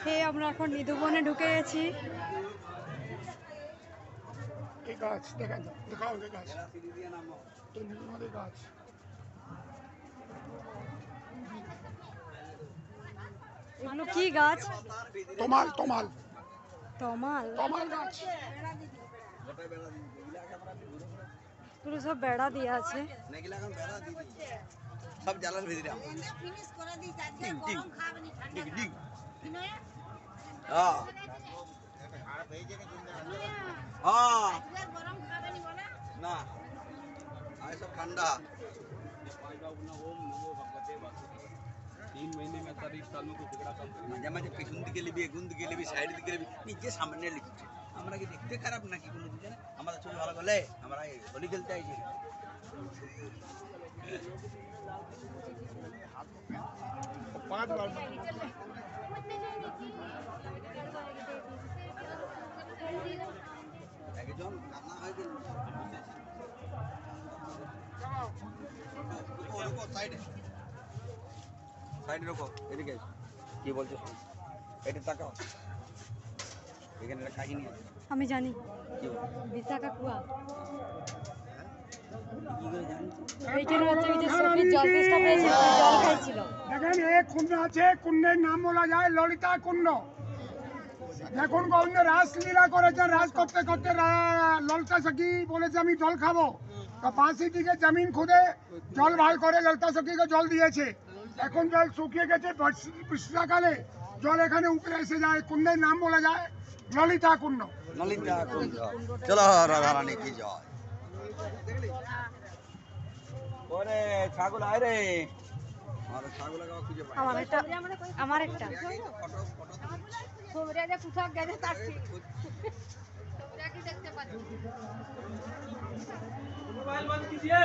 খেয়ে আমরা এখন নিধুবনে ঢুকে গেছি। এই গাছ দেখাও গাছ গাছ এগুলো কি গাছ? তমাল তমাল তমাল তমাল গাছ। পুরো সব বেড়া দিয়ে আছে। সব জ্বালার ভিতরে না सब ठंडा 3 महीने में 40 साल में तो बिगड़ा काम মাঝে মাঝে পেছন দিকে লিবি এগুন দিকে লিবি সাইড দিকে লিবি নিজে সামনে লিখছে আমরা কি দেখতে খারাপ নাকি কোনো দিকে না আমাদের ছবি ভালো গেলে আমরা হোলি খেলতে আইছি पाँच बार একজন কান্না হয়ে গেল রুকো সাইডে রুকো এদিকে কি বলছো এটা তাকাও এখানে একটা কাহিনী আছে আমি জানি কি বিশাখা কুয়া। কি করে জানি এইখানে হচ্ছে ওই যে সফির জল তেষ্টা পেয়েছিল, ওই জল খাইছিল। দেখেন এক কুণ্ড আছে, কুণ্ডের নাম বলা যায় ললিতা কুণ্ড। দেখুন গোবিন্দ রাসলীলা করেছে, রাজ করতে করতে ললিতা সখী বলেছে আমি জল খাবো, তো পাশে দিকে জমিন খুদে জল বার করে ললিতা সখীকে জল দিয়েছে। এখন জল শুকিয়ে গেছে, বর্ষাকালে জল এখানে উপরে এসে যায়, কুণ্ডের নাম বলা যায় ললিতা কুণ্ড। ললিতা কুণ্ড। চলো রাধা রানী কি জয়। ওরে ছাগল আয় রে আরে ছাগল গাও খুঁজে পাই আমার একটা ফটো ফটো খবরে যে কোথাও গেছে তার मोबाइल बंद कीजिए।